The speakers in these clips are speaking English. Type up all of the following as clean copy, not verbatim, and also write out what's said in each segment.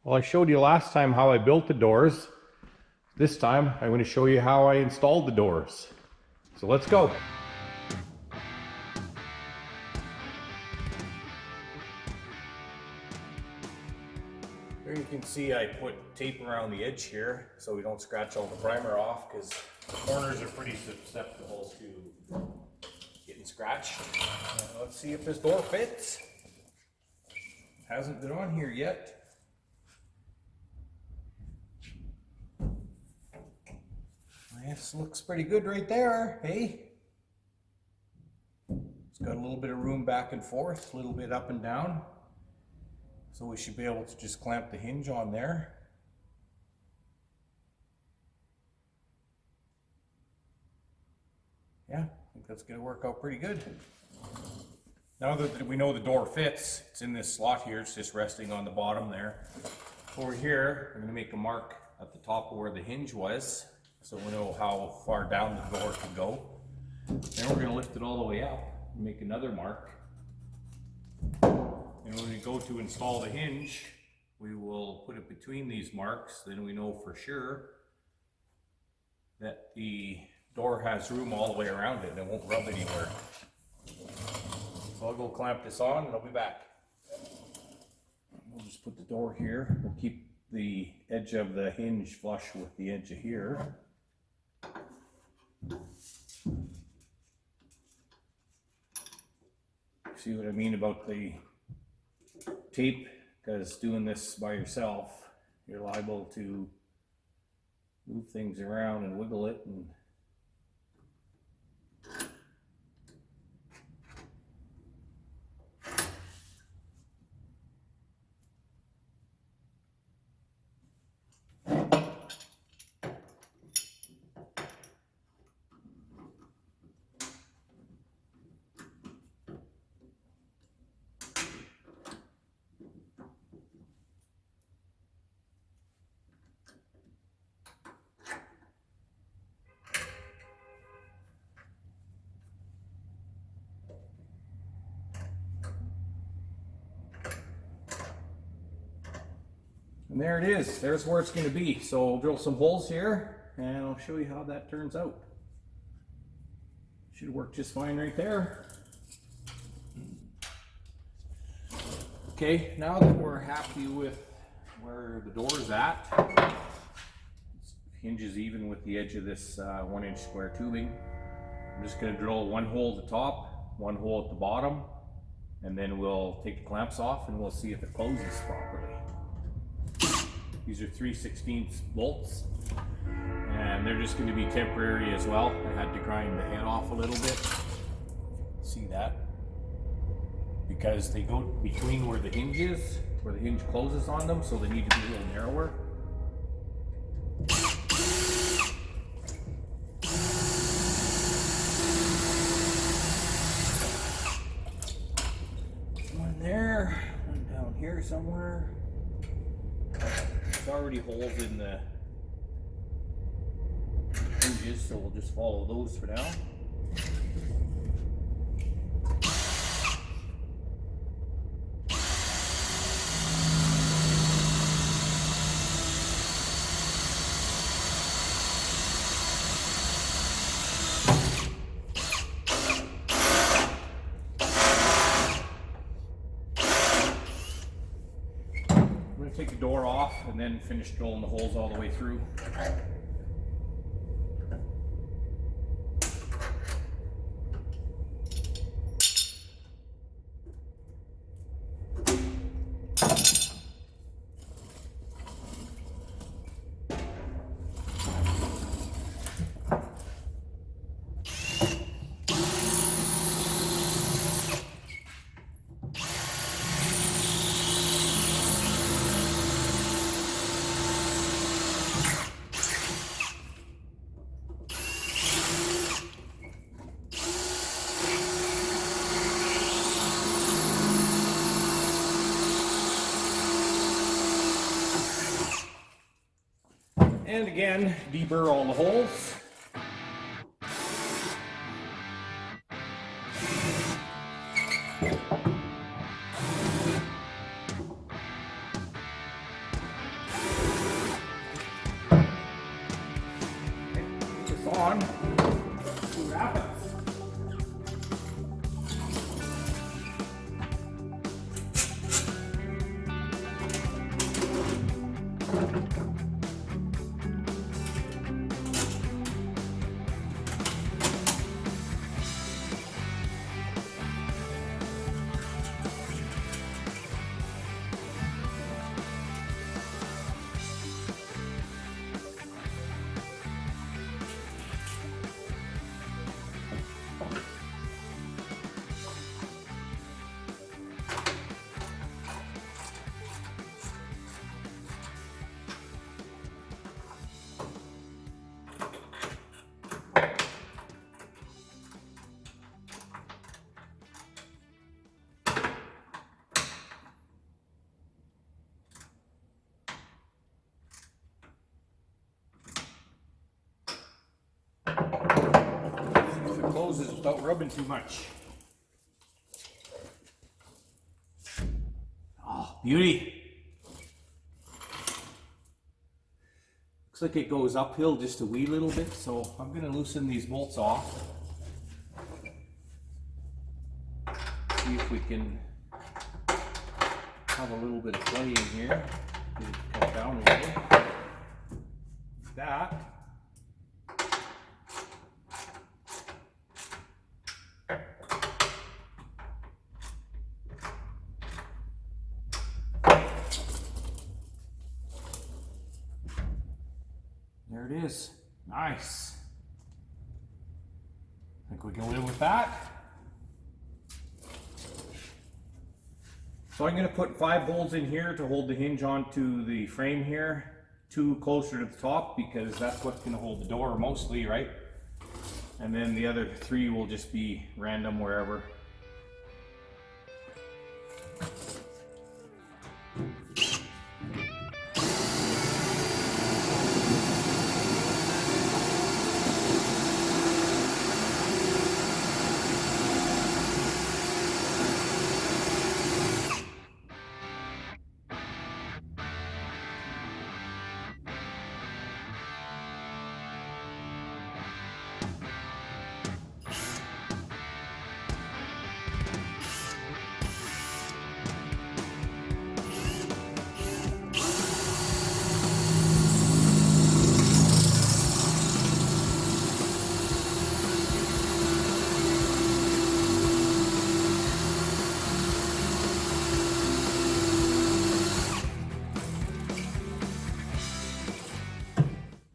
Well, I showed you last time how I built the doors. This time, I'm going to show you how I installed the doors. So let's go. Here you can see I put tape around the edge here so we don't scratch all the primer off, because the corners are pretty susceptible to getting scratched. Let's see if this door fits. It hasn't been on here yet. This looks pretty good right there, hey? It's got a little bit of room back and forth, a little bit up and down. So we should be able to just clamp the hinge on there. Yeah, I think that's gonna work out pretty good. Now that we know the door fits, it's in this slot here, it's just resting on the bottom there. Over here, I'm gonna make a mark at the top of where the hinge was, so we know how far down the door can go. Then we're going to lift it all the way up and make another mark. And when we go to install the hinge, we will put it between these marks. Then we know for sure that the door has room all the way around it and it won't rub anywhere. So I'll go clamp this on and I'll be back. We'll just put the door here. We'll keep the edge of the hinge flush with the edge of here. See what I mean about the tape? Because doing this by yourself, you're liable to move things around and wiggle it, and there it is. There's where it's going to be. So I'll drill some holes here and I'll show you how that turns out. Should work just fine right there. Okay, now that we're happy with where the door is at, hinges even with the edge of this 1-inch square tubing. I'm just going to drill one hole at the top, one hole at the bottom, and then we'll take the clamps off and we'll see if it closes properly. These are 3/16 bolts, and they're just going to be temporary as well. I had to grind the head off a little bit. See that? Because they go between where the hinge is, where the hinge closes on them, so they need to be a little narrower. One there, one down here somewhere. There's already holes in the hinges, so we'll just follow those for now. Take the door off and then finish drilling the holes all the way through. And again, deburr all the holes. closes without rubbing too much. Oh, beauty. Looks like it goes uphill just a wee little bit, so I'm going to loosen these bolts off. See if we can have a little bit of play in here. Get it to come down a little. Like that. There it is. Nice. Think we can live with that. So I'm going to put 5 holes in here to hold the hinge onto the frame here. 2 closer to the top because that's what's going to hold the door mostly, right? And then the other 3 will just be random wherever.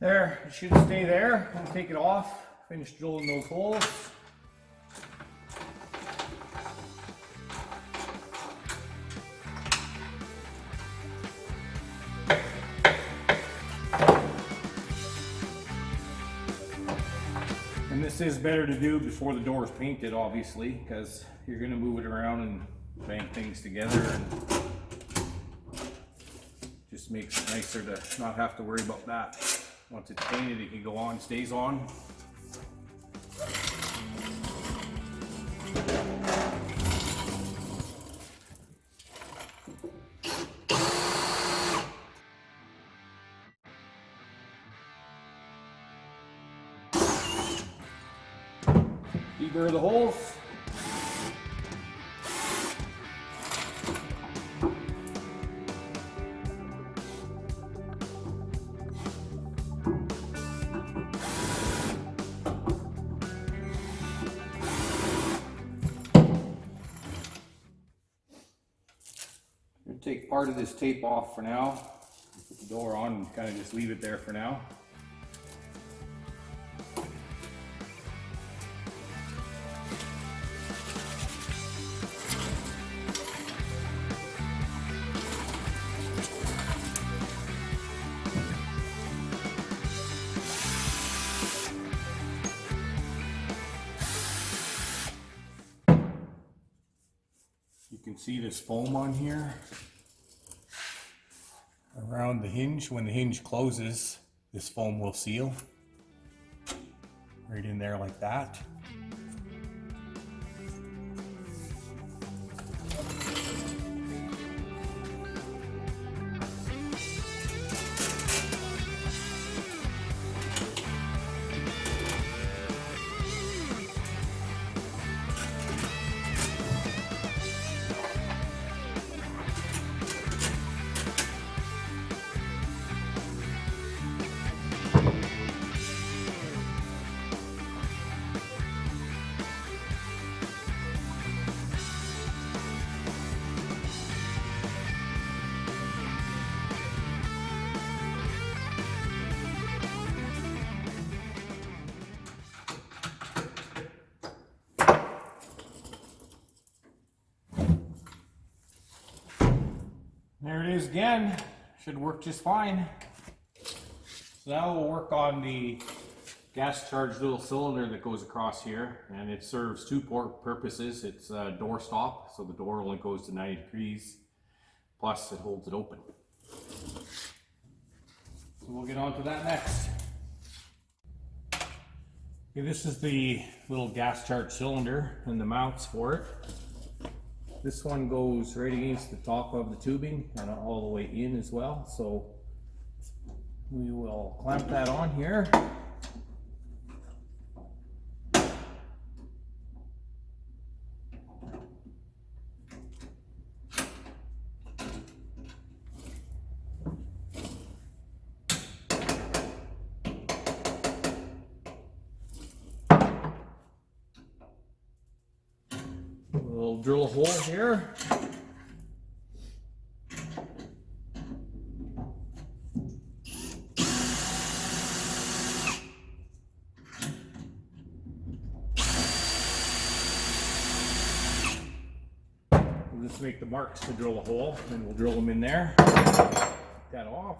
There, it should stay there. I'll take it off, finish drilling those holes. And this is better to do before the door is painted, obviously, because you're going to move it around and bang things together, and just makes it nicer to not have to worry about that. Once it's painted, it can go on, stays on. Deburr the holes. Take part of this tape off for now. Put the door on and kind of just leave it there for now. You can see this foam on here around the hinge. When the hinge closes, this foam will seal right in there like that. There it is again. Should work just fine. So now we'll work on the gas charged little cylinder that goes across here, and it serves 2 purposes. It's a door stop, so the door only goes to 90 degrees, plus it holds it open. So we'll get on to that next. Okay, this is the little gas charge cylinder and the mounts for it. This one goes right against the top of the tubing and all the way in as well. So we will clamp that on here. We'll drill a hole here. We'll just make the marks to drill a hole, and we'll drill them in there. Take that off.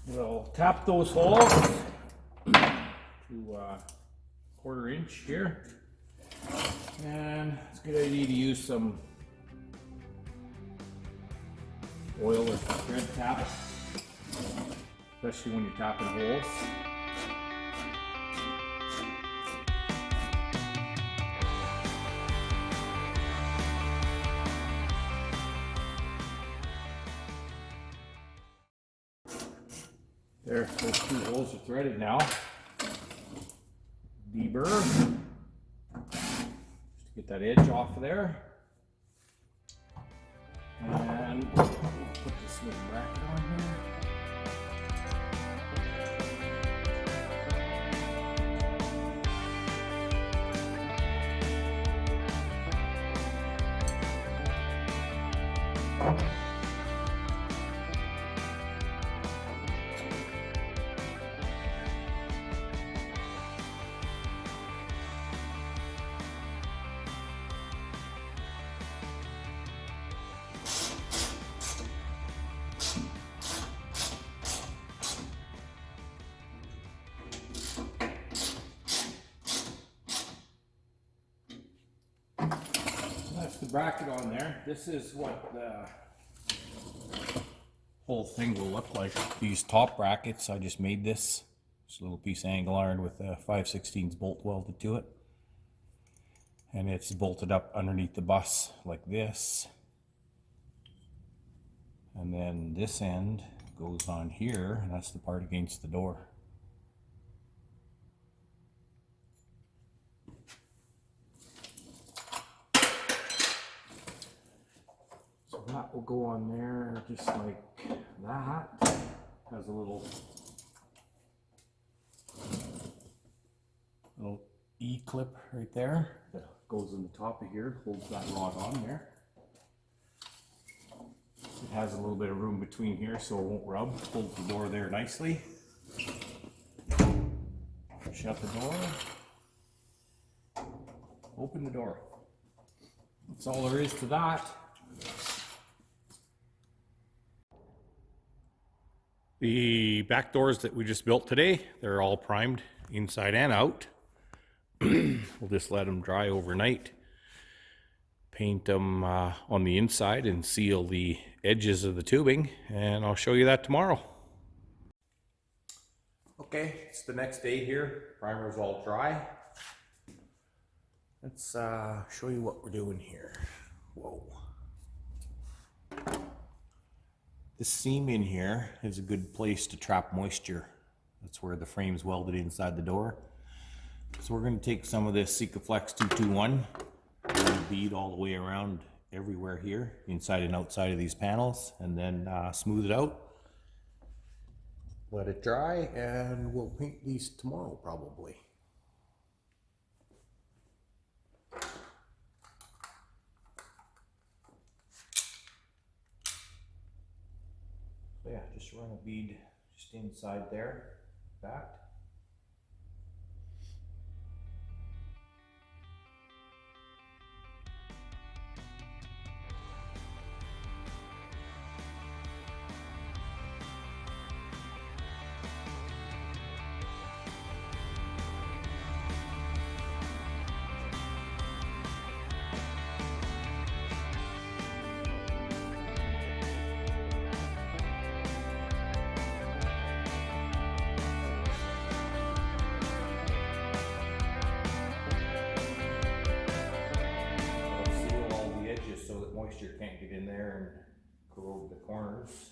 We'll tap those holes to 1/4 inch here, and it's a good idea to use some oil or thread tap, especially when you're tapping holes. There, those 2 holes are threaded now. Deburr, just to get that edge off of there. And we'll put this little bracket on here. That's the bracket on there. This is what the whole thing will look like. These top brackets, I just made this. It's a little piece of angle iron with a 5/16 bolt welded to it. And it's bolted up underneath the bus like this. And then this end goes on here, and that's the part against the door. So that will go on there just like that. Has a little E-clip right there that goes in the top of here, holds that rod on there. It has a little bit of room between here so it won't rub. Holds the door there nicely. Shut the door. Open the door. That's all there is to that. The back doors that we just built today, they're all primed inside and out. We'll just let them dry overnight. Paint them on the inside and seal the edges of the tubing, and I'll show you that tomorrow. Okay, it's the next day here. Primer's all dry. Let's show you what we're doing here. Whoa. This seam in here is a good place to trap moisture. That's where the frame's welded inside the door. So we're going to take some of this Sikaflex 221 and bead all the way around everywhere here, inside and outside of these panels, and then smooth it out. Let it dry, and we'll paint these tomorrow probably. So yeah, just run a bead just inside there, that. get in there and corrode the corners.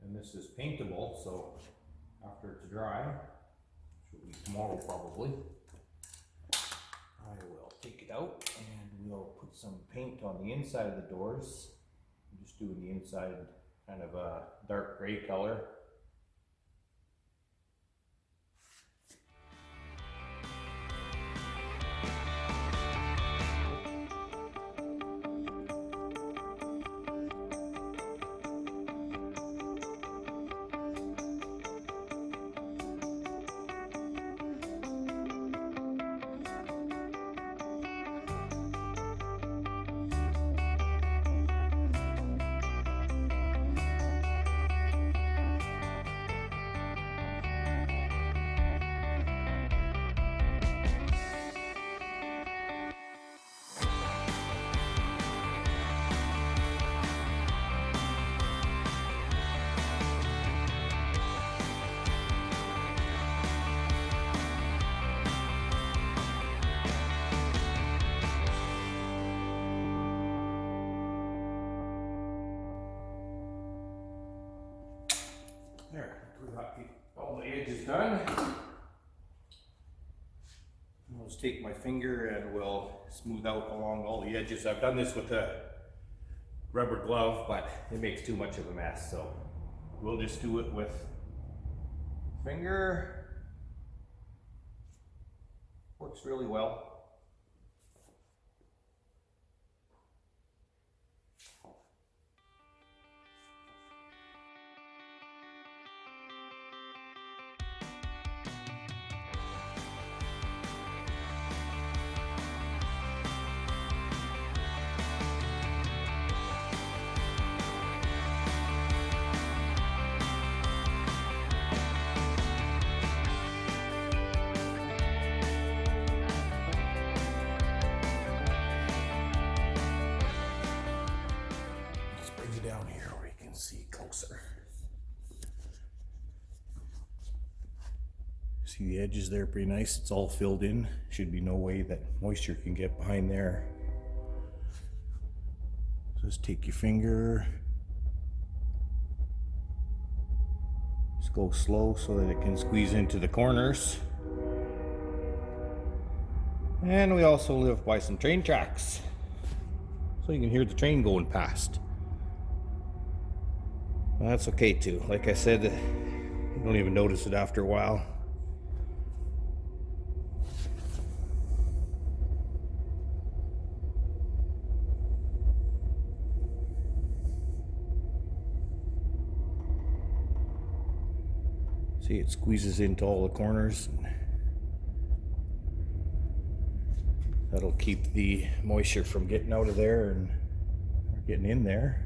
And this is paintable, so after it's dry, which will be tomorrow probably, I will take it out and we'll put some paint on the inside of the doors. I'm just doing the inside kind of a dark gray color. There, we got all the edges done. I'll just take my finger and we'll smooth out along all the edges. I've done this with a rubber glove, but it makes too much of a mess, so we'll just do it with finger. Works really well. Down here where you can see closer. See the edges there, pretty nice. It's all filled in. Should be no way that moisture can get behind there. So just take your finger, just go slow so that it can squeeze into the corners. And we also live by some train tracks, so you can hear the train going past. Well, that's okay too. Like I said, you don't even notice it after a while. See, it squeezes into all the corners. That'll keep the moisture from getting out of there and getting in there.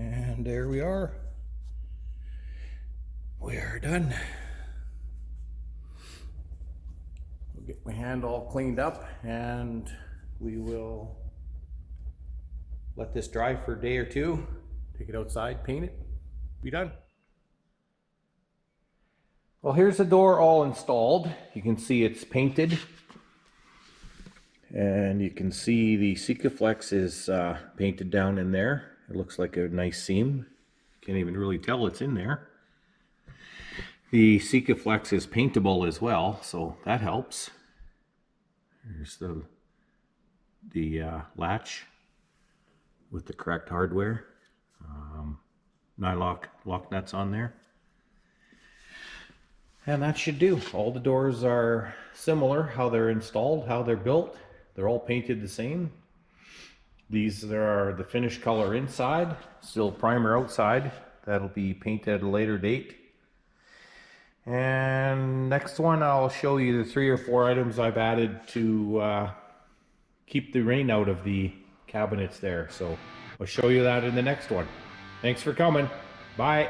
And there we are. We are done. I'll get my hand all cleaned up and we will let this dry for a day or two. Take it outside, paint it, be done. Well, here's the door all installed. You can see it's painted. And you can see the Sikaflex is painted down in there. It looks like a nice seam. Can't even really tell it's in there. The Sikaflex is paintable as well, so that helps. Here's the latch with the correct hardware. Nylock lock nuts on there. And that should do. All the doors are similar, how they're installed, how they're built. They're all painted the same. These are the finished color inside, still primer outside. That'll be painted at a later date. And next one, I'll show you the 3 or 4 items I've added to keep the rain out of the cabinets there. So I'll show you that in the next one. Thanks for coming. Bye.